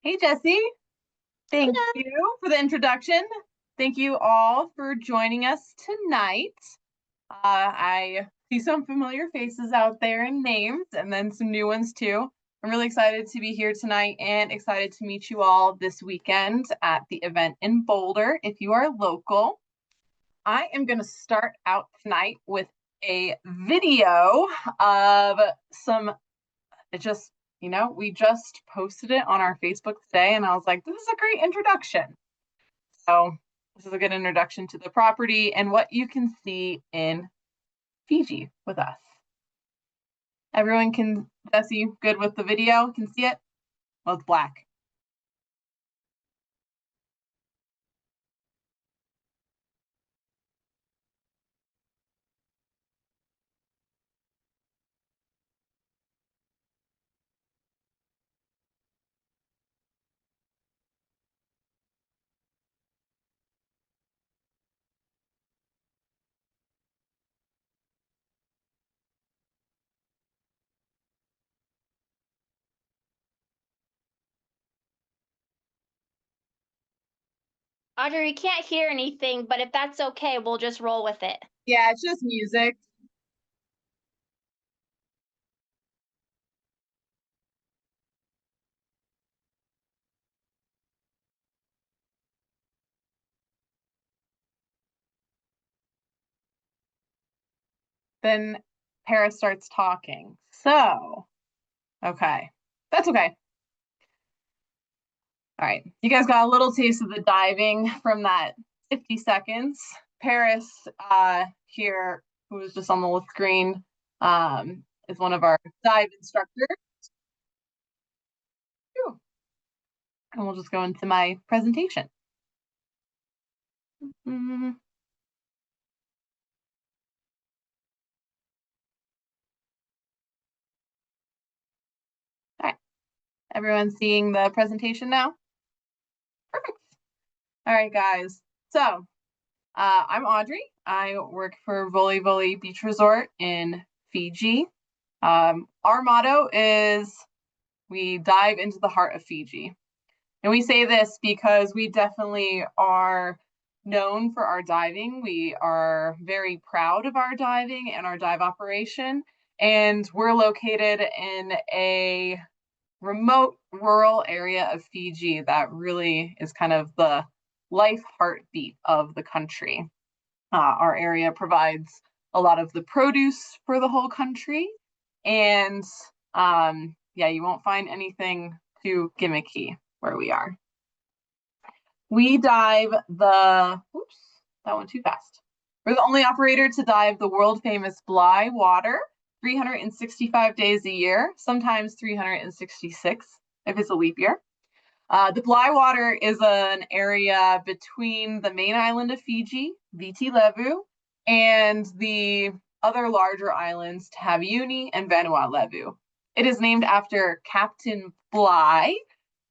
Hey, Jesse. Thank you for the introduction. Thank you all for joining us tonight. I see some familiar faces out there and names, and then some new ones too. I'm really excited to be here tonight and excited to meet you all this weekend at the event in Boulder if you are local. I am going to start out tonight with a video of we just posted it on our Facebook today, and I was like, this is a great introduction. So this is a good introduction to the property and what you can see in Fiji with us. Everyone Jesse, good with the video? Can see it? Well, it's black. Audrey, we can't hear anything, but if that's okay, we'll just roll with it. Yeah, it's just music. Then Paris starts talking. So, okay, that's okay. All right, you guys got a little taste of the diving from that 50 seconds. Paris here, who was just on the screen, is one of our dive instructors. And we'll just go into my presentation. All right, everyone seeing the presentation now? Perfect. All right, guys. So I'm Audrey. I work for Volivoli Beach Resort in Fiji. Our motto is we dive into the heart of Fiji. And we say this because we definitely are known for our diving. We are very proud of our diving and our dive operation. And we're located in a remote rural area of Fiji that really is kind of the life heartbeat of the country. Our area provides a lot of the produce for the whole country. And yeah, you won't find anything too gimmicky where we are. We dive oops, that went too fast. We're the only operator to dive the world famous Bligh Water 365 days a year, sometimes 366 if it's a leap year. The Bligh Water is an area between the main island of Fiji, Viti Levu, and the other larger islands, Taveuni and Vanua Levu. It is named after Captain Bligh,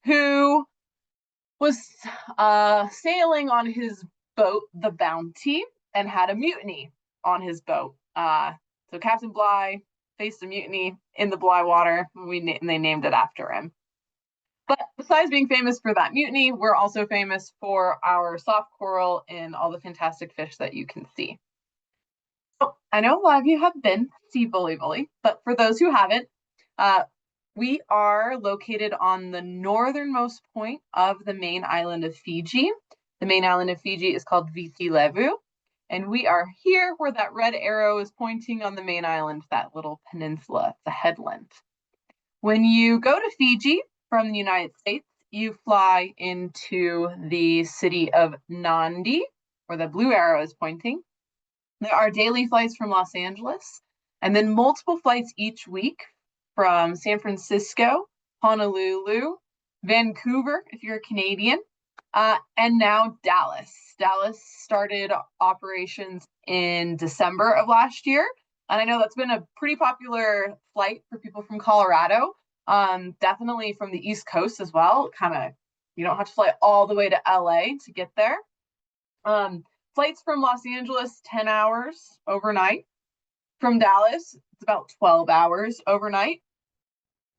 who was sailing on his boat, the Bounty, and had a mutiny on his boat. So Captain Bligh faced a mutiny in the Bligh Water, and they named it after him. But besides being famous for that mutiny, we're also famous for our soft coral and all the fantastic fish that you can see. So I know a lot of you have been to see Volivoli, but for those who haven't, we are located on the northernmost point of the main island of Fiji. The main island of Fiji is called Viti Levu, and we are here where that red arrow is pointing on the main island, that little peninsula, the headland. When you go to Fiji from the United States, you fly into the city of Nadi, where the blue arrow is pointing. There are daily flights from Los Angeles, and then multiple flights each week from San Francisco, Honolulu, Vancouver, if you're a Canadian, and now Dallas. Dallas started operations in December of last year. And I know that's been a pretty popular flight for people from Colorado, definitely from the East Coast as well. You don't have to fly all the way to LA to get there. Flights from Los Angeles, 10 hours overnight. From Dallas, it's about 12 hours overnight.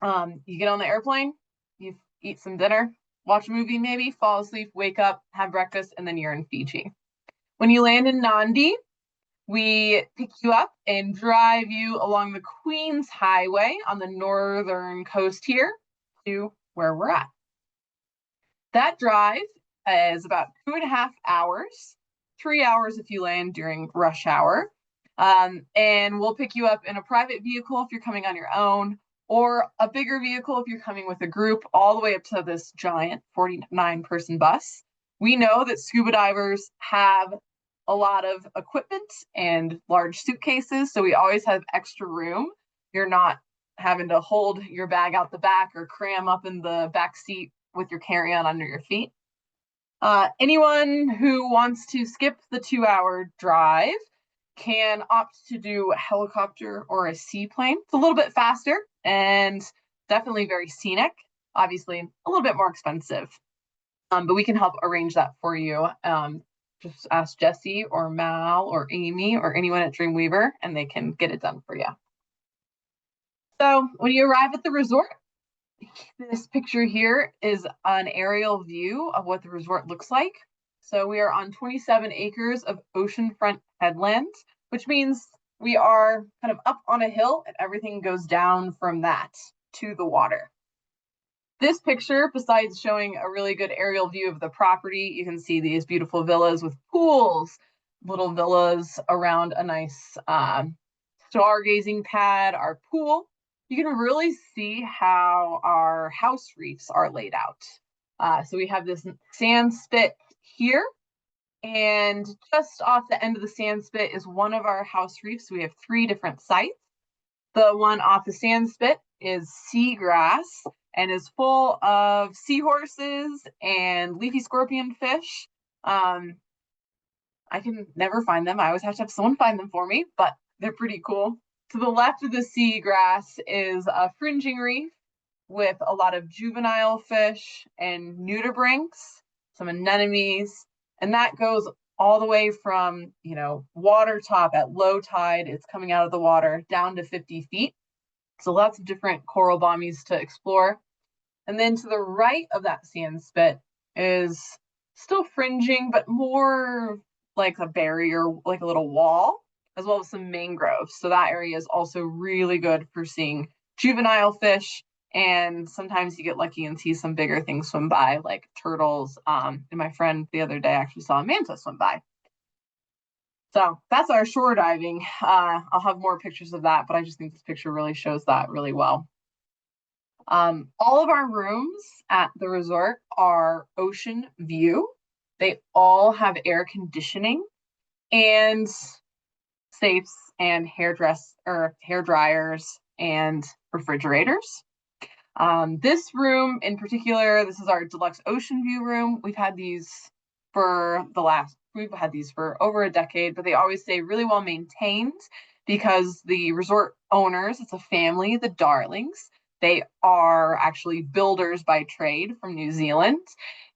You get on the airplane, you eat some dinner, watch a movie maybe, fall asleep, wake up, have breakfast, and then you're in Fiji. When you land in Nandi, we pick you up and drive you along the Queens Highway on the northern coast here to where we're at. That drive is about 2.5 hours, 3 hours if you land during rush hour. And we'll pick you up in a private vehicle if you're coming on your own, or a bigger vehicle if you're coming with a group, all the way up to this giant 49-person bus. We know that scuba divers have a lot of equipment and large suitcases, so we always have extra room. You're not having to hold your bag out the back or cram up in the back seat with your carry-on under your feet. Anyone who wants to skip the 2-hour drive can opt to do a helicopter or a seaplane. It's a little bit faster and definitely very scenic, obviously a little bit more expensive, but we can help arrange that for you. Just ask Jesse or Mal or Amy or anyone at Dreamweaver and they can get it done for you. So when you arrive at the resort, this picture here is an aerial view of what the resort looks like. So we are on 27 acres of oceanfront headland, which means we are kind of up on a hill and everything goes down from that to the water. This picture, besides showing a really good aerial view of the property, you can see these beautiful villas with pools, little villas around a nice stargazing pad, our pool. You can really see how our house reefs are laid out. So we have this sand spit here, and just off the end of the sand spit is one of our house reefs. We have 3 different sites. The one off the sand spit is seagrass and is full of seahorses and leafy scorpion fish. I can never find them. I always have to have someone find them for me, but they're pretty cool. To the left of the seagrass is a fringing reef with a lot of juvenile fish and nudibranchs, some anemones, and that goes all the way from, water top at low tide, it's coming out of the water, down to 50 feet. So lots of different coral bommies to explore. And then to the right of that sand spit is still fringing, but more like a barrier, like a little wall, as well as some mangroves. So that area is also really good for seeing juvenile fish. And sometimes you get lucky and see some bigger things swim by, like turtles. And my friend the other day actually saw a manta swim by. So that's our shore diving. I'll have more pictures of that, but I just think this picture really shows that really well. All of our rooms at the resort are ocean view. They all have air conditioning and safes and hair dryers and refrigerators. This room in particular, this is our deluxe ocean view room. We've had these for over a decade, but they always stay really well maintained because the resort owners, it's a family, the Darlings, they are actually builders by trade from New Zealand.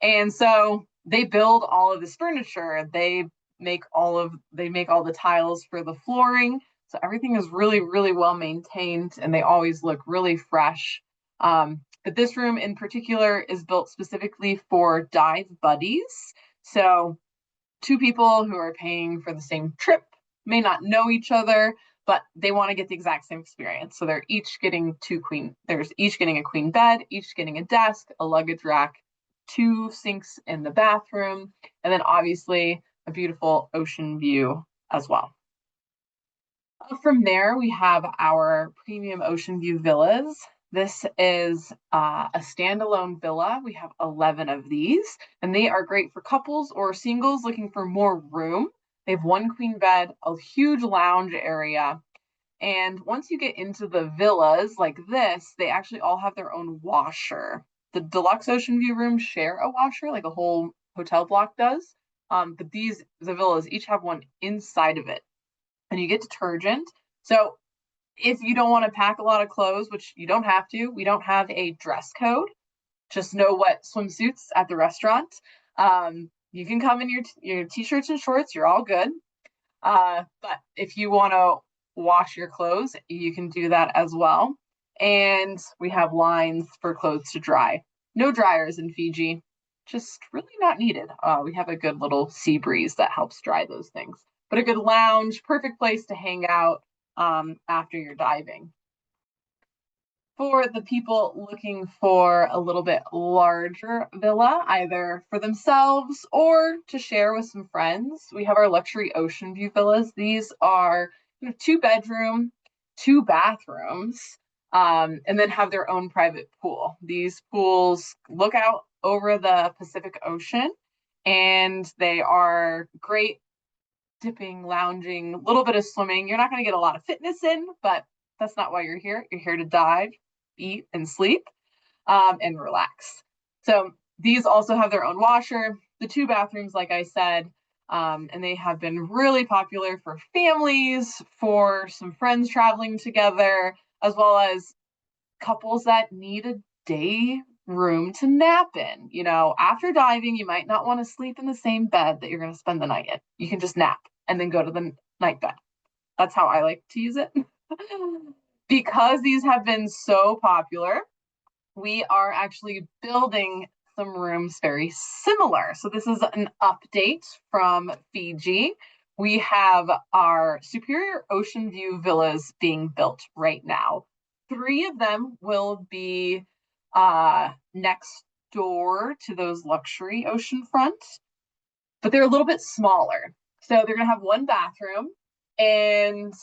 And so they build all of this furniture. They make all the tiles for the flooring. So everything is really, really well maintained and they always look really fresh. But this room in particular is built specifically for dive buddies. So 2 people who are paying for the same trip may not know each other, but they want to get the exact same experience. So they're each getting each getting a queen bed, each getting a desk, a luggage rack, 2 sinks in the bathroom, and then obviously a beautiful ocean view as well. From there, we have our premium ocean view villas. This is a standalone villa. We have 11 of these, and they are great for couples or singles looking for more room. They have 1 queen bed, a huge lounge area. And once you get into the villas like this, they actually all have their own washer. The deluxe ocean view rooms share a washer, like a whole hotel block does. But the villas each have one inside of it. And you get detergent. So if you don't want to pack a lot of clothes, which you don't have to, we don't have a dress code. Just know what swimsuits at the restaurant. You can come in your t-shirts and shorts, you're all good. But if you want to wash your clothes, you can do that as well. And we have lines for clothes to dry. No dryers in Fiji, just really not needed. We have a good little sea breeze that helps dry those things. But a good lounge, perfect place to hang out after you're diving. For the people looking for a little bit larger villa, either for themselves or to share with some friends, we have our luxury ocean view villas. These are 2-bedroom, 2 bathrooms, and then have their own private pool. These pools look out over the Pacific Ocean, and they are great dipping, lounging, a little bit of swimming. You're not going to get a lot of fitness in, but that's not why you're here. You're here to dive, eat, and sleep, and relax. So these also have their own washer, the 2 bathrooms, like I said, and they have been really popular for families, for some friends traveling together, as well as couples that need a day room to nap in. After diving, you might not want to sleep in the same bed that you're going to spend the night in. You can just nap and then go to the night bed. That's how I like to use it. Because these have been so popular, we are actually building some rooms very similar. So this is an update from Fiji. We have our superior ocean view villas being built right now. 3 of them will be next door to those luxury oceanfront, but they're a little bit smaller. So they're going to have 1 bathroom and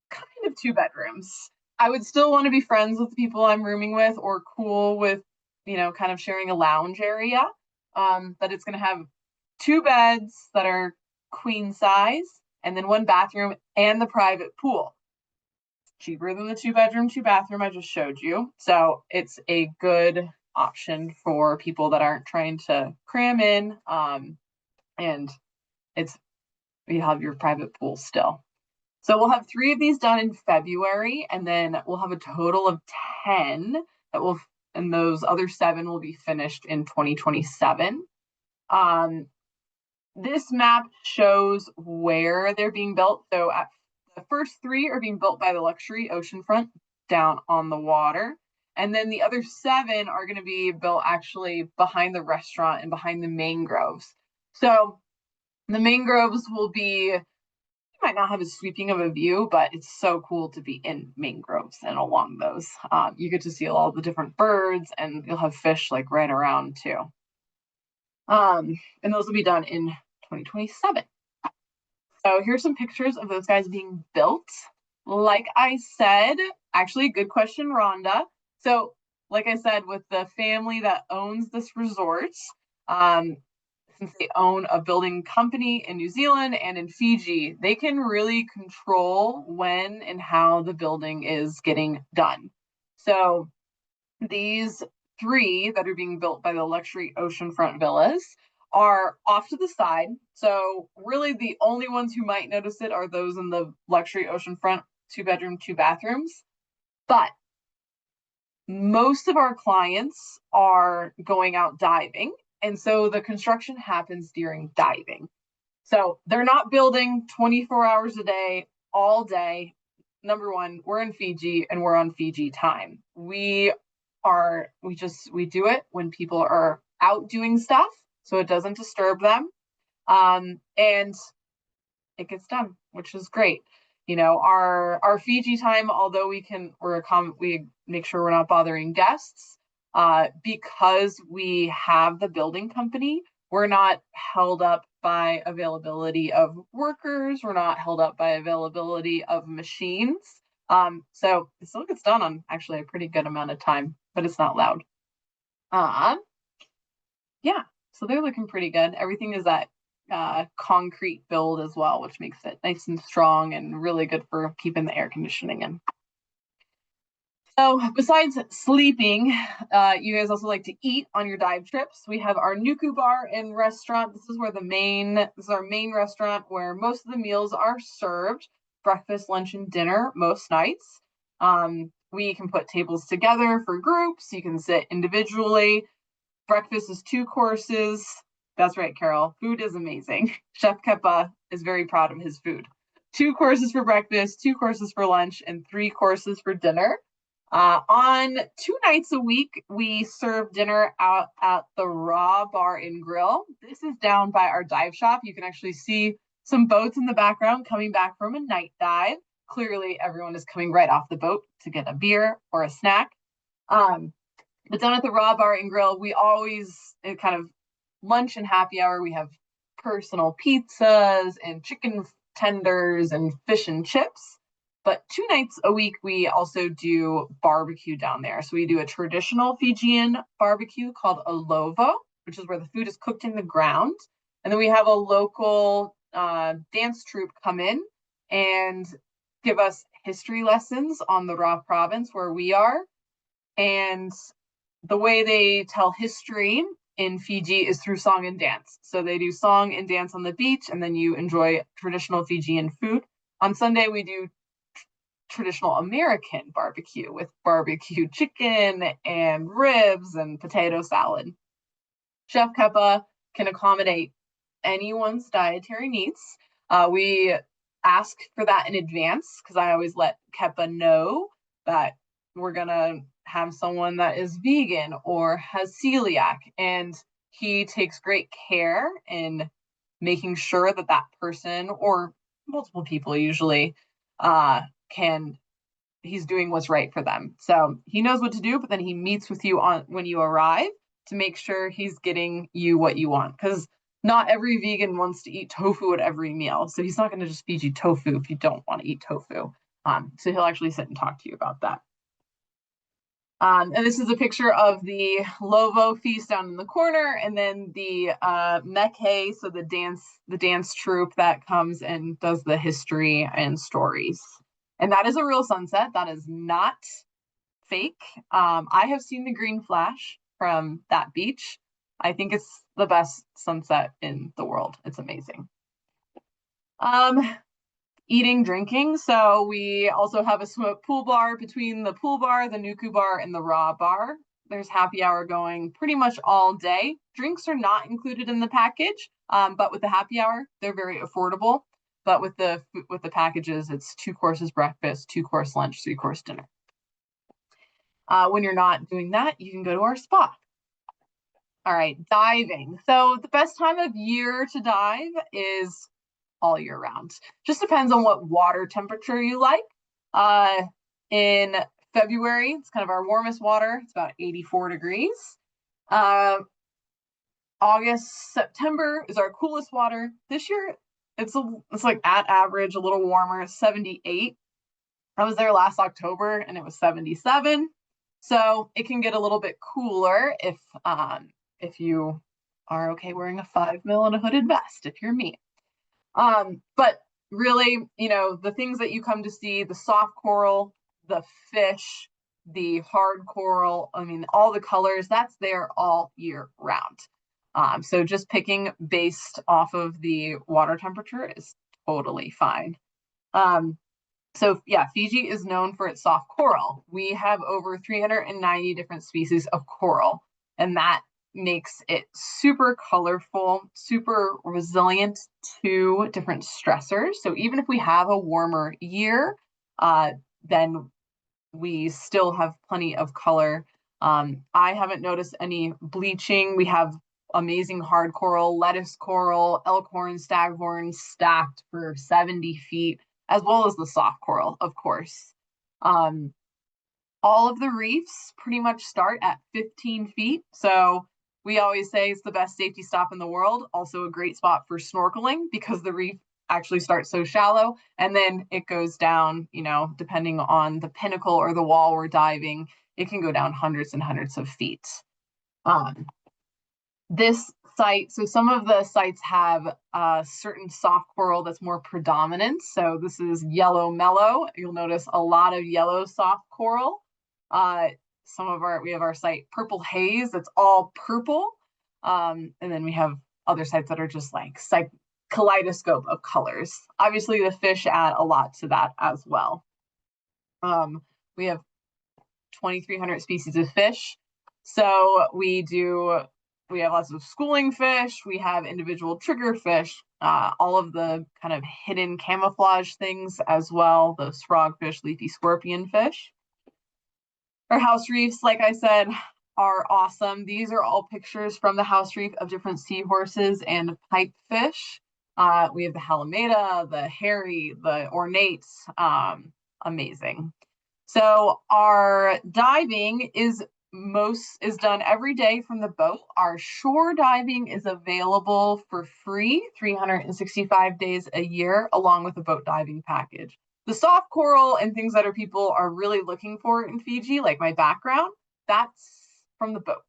kind of 2 bedrooms. I would still want to be friends with the people I'm rooming with, or cool with, kind of sharing a lounge area. But it's going to have 2 beds that are queen size, and then 1 bathroom and the private pool. Cheaper than the 2-bedroom, 2-bathroom I just showed you. So it's a good option for people that aren't trying to cram in. And you have your private pool still. So we'll have 3 of these done in February, and then we'll have a total of 10 and those other 7 will be finished in 2027. This map shows where they're being built. So the first 3 are being built by the luxury oceanfront down on the water. And then the other 7 are going to be built actually behind the restaurant and behind the mangroves. So the mangroves will be, might not have as sweeping of a view, but it's so cool to be in mangroves and along those. You get to see all the different birds, and you'll have fish like right around too. And those will be done in 2027. So here's some pictures of those guys being built. Like I said, actually, good question, Rhonda. So like I said, with the family that owns this resort, since they own a building company in New Zealand and in Fiji, they can really control when and how the building is getting done. So these 3 that are being built by the luxury oceanfront villas are off to the side. So really the only ones who might notice it are those in the luxury oceanfront 2-bedroom, 2 bathrooms. But most of our clients are going out diving. And so the construction happens during diving. So they're not building 24 hours a day, all day. Number one, we're in Fiji and we're on Fiji time. We do it when people are out doing stuff, so it doesn't disturb them. And it gets done, which is great. Our Fiji time, although we make sure we're not bothering guests, because we have the building company, we're not held up by availability of workers. We're not held up by availability of machines. So it still gets done on actually a pretty good amount of time, but it's not loud. Yeah, so they're looking pretty good. Everything is that concrete build as well, which makes it nice and strong and really good for keeping the air conditioning in. So besides sleeping, you guys also like to eat on your dive trips. We have our Nuku bar and restaurant. This is our main restaurant where most of the meals are served, breakfast, lunch, and dinner most nights. We can put tables together for groups. You can sit individually. Breakfast is 2 courses. That's right, Carol. Food is amazing. Chef Kepa is very proud of his food. 2 courses for breakfast, 2 courses for lunch, and 3 courses for dinner. On 2 nights a week, we serve dinner out at the Raw Bar and Grill. This is down by our dive shop. You can actually see some boats in the background coming back from a night dive. Clearly, everyone is coming right off the boat to get a beer or a snack. But down at the Raw Bar and Grill, we always kind of lunch and happy hour. We have personal pizzas and chicken tenders and fish and chips. But 2 nights a week, we also do barbecue down there. So we do a traditional Fijian barbecue called a lovo, which is where the food is cooked in the ground. And then we have a local dance troupe come in and give us history lessons on the Raw province where we are. And the way they tell history in Fiji is through song and dance. So they do song and dance on the beach, and then you enjoy traditional Fijian food. On Sunday, we do traditional American barbecue with barbecue chicken and ribs and potato salad. Chef Keppa can accommodate anyone's dietary needs. We ask for that in advance because I always let Keppa know that we're gonna have someone that is vegan or has celiac, and he takes great care in making sure that that person, or multiple people usually, he's doing what's right for them. So he knows what to do, but then he meets with you when you arrive to make sure he's getting you what you want, because not every vegan wants to eat tofu at every meal. So he's not going to just feed you tofu if you don't want to eat tofu. So he'll actually sit and talk to you about that. And this is a picture of the Lovo feast down in the corner, and then the Mekhe, so the dance troupe that comes and does the history and stories. And that is a real sunset. That is not fake. I have seen the green flash from that beach. I think it's the best sunset in the world. It's amazing. Eating, drinking. So we also have a pool bar between the pool bar, the Nuku bar, and the Raw bar. There's happy hour going pretty much all day. Drinks are not included in the package, but with the happy hour, they're very affordable. But with the packages, it's 2 courses breakfast, 2-course lunch, 3-course dinner. When you're not doing that, you can go to our spa. All right, diving. So the best time of year to dive is all year round. Just depends on what water temperature you like. In February, it's kind of our warmest water. It's about 84 degrees. August, September is our coolest water. This year, it's like at average, a little warmer, 78. I was there last October and it was 77. So it can get a little bit cooler if you are okay wearing a 5 mil and a hooded vest, if you're me. But really, the things that you come to see, the soft coral, the fish, the hard coral, all the colors, that's there all year round. So just picking based off of the water temperature is totally fine. So yeah, Fiji is known for its soft coral. We have over 390 different species of coral, and that makes it super colorful, super resilient to different stressors. So even if we have a warmer year, then we still have plenty of color. I haven't noticed any bleaching. We have amazing hard coral, lettuce coral, elkhorn, staghorn stacked for 70 feet, as well as the soft coral, of course. All of the reefs pretty much start at 15 feet. So we always say it's the best safety stop in the world. Also a great spot for snorkeling because the reef actually starts so shallow and then it goes down, depending on the pinnacle or the wall we're diving, it can go down hundreds and hundreds of feet. This site, so some of the sites have a certain soft coral that's more predominant. So this is yellow mellow. You'll notice a lot of yellow soft coral. We have our site Purple Haze, that's all purple. And then we have other sites that are just like kaleidoscope of colors. Obviously the fish add a lot to that as well. We have 2,300 species of fish. So we have lots of schooling fish, we have individual triggerfish, all of the kind of hidden camouflage things as well, those frogfish, leafy scorpion fish. Our house reefs, like I said, are awesome. These are all pictures from the house reef of different seahorses and pipefish. We have the Halimeda, the hairy, the ornate, amazing. So our diving is done every day from the boat. Our shore diving is available for free 365 days a year, along with a boat diving package. The soft coral and things that people are really looking for in Fiji, like my background, that's from the boat.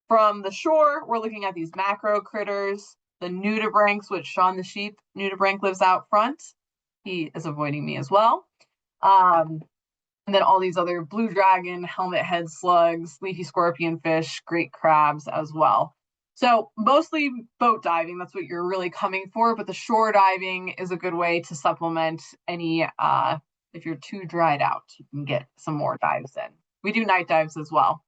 From the shore, we're looking at these macro critters, the nudibranchs, which Sean the sheep nudibranch lives out front. He is avoiding me as well. And then all these other blue dragon, helmet head slugs, leafy scorpion fish, great crabs as well. So mostly boat diving, that's what you're really coming for, but the shore diving is a good way to supplement any, if you're too dried out, you can get some more dives in. We do night dives as well.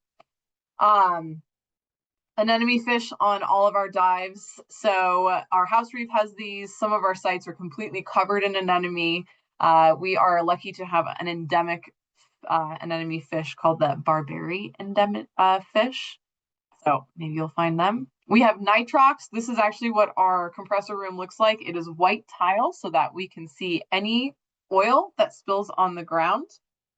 Anemone fish on all of our dives. So our house reef has these. Some of our sites are completely covered in anemone. We are lucky to have an endemic anemone fish called the Barbary endemic fish. So maybe you'll find them. We have nitrox. This is actually what our compressor room looks like. It is white tile so that we can see any oil that spills on the ground.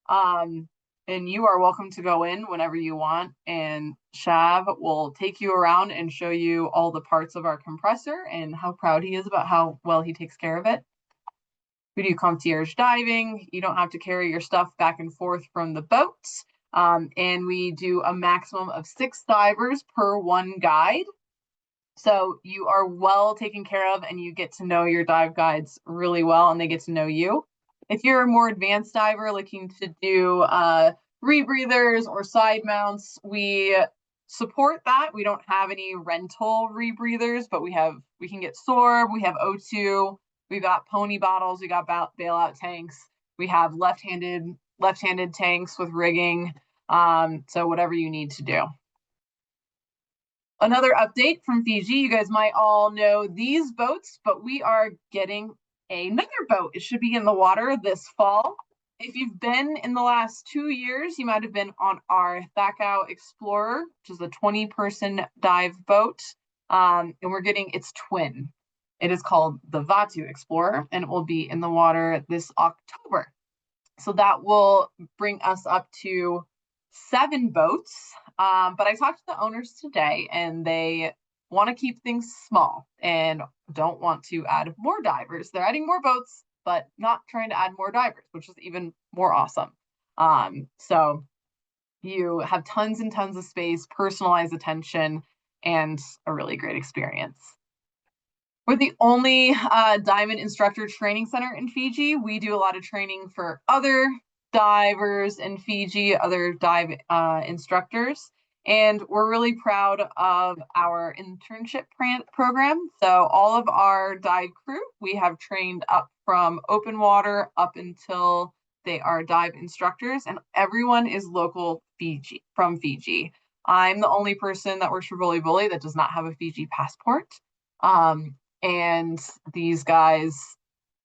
And you are welcome to go in whenever you want. And Shav will take you around and show you all the parts of our compressor and how proud he is about how well he takes care of it. We do concierge diving. You don't have to carry your stuff back and forth from the boats. And we do a maximum of 6 divers per one guide. So you are well taken care of and you get to know your dive guides really well and they get to know you. If you're a more advanced diver looking to do rebreathers or side mounts, we support that. We don't have any rental rebreathers, but we can get Sorb, we have O2, we've got pony bottles, we got bailout tanks, we have left-handed tanks with rigging. So whatever you need to do. Another update from Fiji, you guys might all know these boats, but we are getting another boat. It should be in the water this fall. If you've been in the last 2 years, you might have been on our Thakau Explorer, which is a 20-person dive boat. And we're getting its twin. It is called the Vatu Explorer, and it will be in the water this October. So that will bring us up to 7 boats. But I talked to the owners today, and they want to keep things small and don't want to add more divers. They're adding more boats, but not trying to add more divers, which is even more awesome. So you have tons and tons of space, personalized attention, and a really great experience. We're the only diamond instructor training center in Fiji. We do a lot of training for other divers in Fiji, other dive instructors. And we're really proud of our internship program. So all of our dive crew, we have trained up from open water up until they are dive instructors, and everyone is local from Fiji. I'm the only person that works for Volivoli that does not have a Fiji passport. And these guys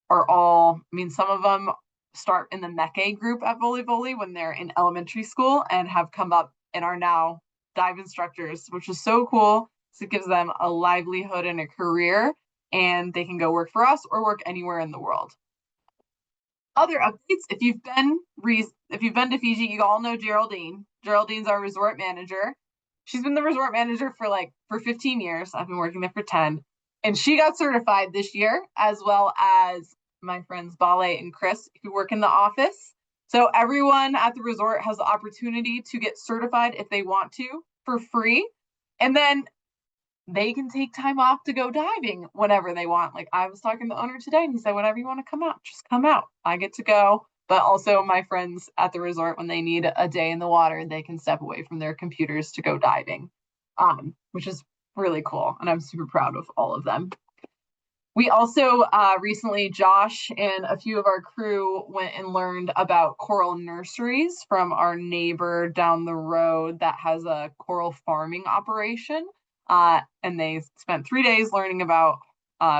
are all, some of them start in the Meke group at Volivoli when they're in elementary school and have come up and are now dive instructors, which is so cool. So it gives them a livelihood and a career, and they can go work for us or work anywhere in the world. Other updates, if you've been to Fiji, you all know Geraldine. Geraldine's our resort manager. She's been the resort manager for 15 years. I've been working there for 10. And she got certified this year, as well as my friends Bale and Chris, who work in the office. So everyone at the resort has the opportunity to get certified if they want to for free. And then they can take time off to go diving whenever they want. Like I was talking to the owner today and he said, whenever you want to come out, just come out. I get to go. But also my friends at the resort, when they need a day in the water, they can step away from their computers to go diving, which is really cool. And I'm super proud of all of them. We also recently, Josh and a few of our crew went and learned about coral nurseries from our neighbor down the road that has a coral farming operation. And they spent 3 days learning about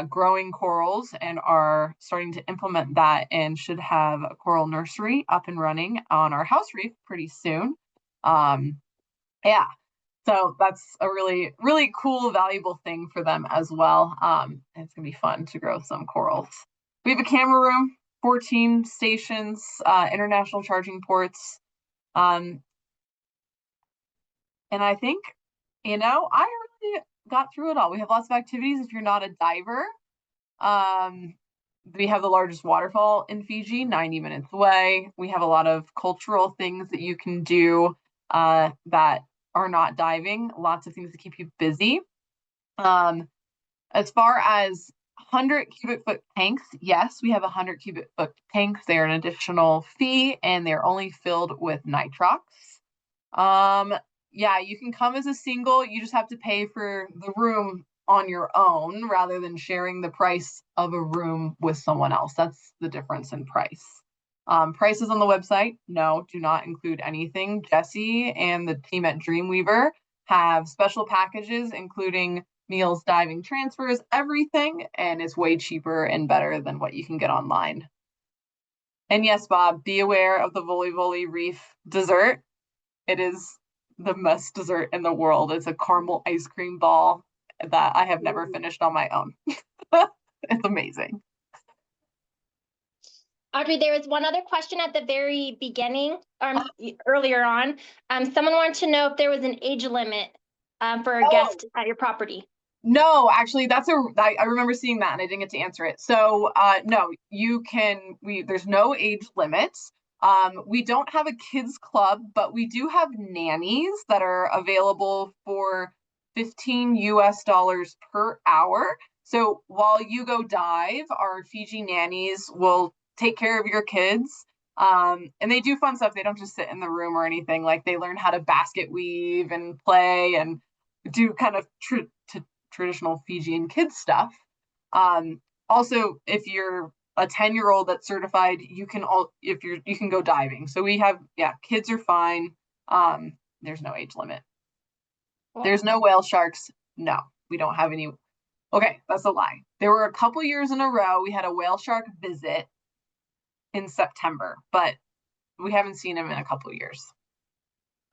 growing corals and are starting to implement that and should have a coral nursery up and running on our house reef pretty soon. Yeah, so that's a really, really cool, valuable thing for them as well. It's gonna be fun to grow some corals. We have a camera room, 14 stations, international charging ports. And I think, I really got through it all. We have lots of activities if you're not a diver. We have the largest waterfall in Fiji, 90 minutes away. We have a lot of cultural things that you can do that are not diving, lots of things to keep you busy. As far as 100 cubic foot tanks, yes, we have 100 cubic foot tanks. They're an additional fee and they're only filled with nitrox. Yeah, you can come as a single. You just have to pay for the room on your own rather than sharing the price of a room with someone else. That's the difference in price. Prices on the website, no, do not include anything. Jesse and the team at Dreamweaver have special packages, including meals, diving, transfers, everything, and it's way cheaper and better than what you can get online. And yes, Bob, be aware of the Volivoli Reef dessert. It is the best dessert in the world. It's a caramel ice cream ball that I have never finished on my own. It's amazing. Audrey, there was one other question at the very beginning, earlier on. Someone wanted to know if there was an age limit for a guest at your property. No, actually, I remember seeing that and I didn't get to answer it. So no, there's no age limits. We don't have a kids club, but we do have nannies that are available for $15 per hour. So while you go dive, our Fiji nannies will take care of your kids. And they do fun stuff. They don't just sit in the room or anything. Like they learn how to basket weave and play and do kind of traditional Fijian kids stuff. Also, if you're a 10-year-old that's certified, you can go diving. So we have, kids are fine. There's no age limit. Wow. There's no whale sharks. No, we don't have any. Okay, that's a lie. There were a couple years in a row we had a whale shark visit in September, but we haven't seen him in a couple years.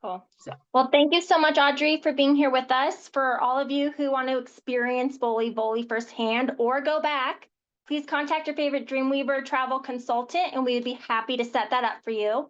Cool. Well, thank you so much, Audrey, for being here with us. For all of you who want to experience Volivoli firsthand or go back, please contact your favorite Dreamweaver travel consultant, and we would be happy to set that up for you.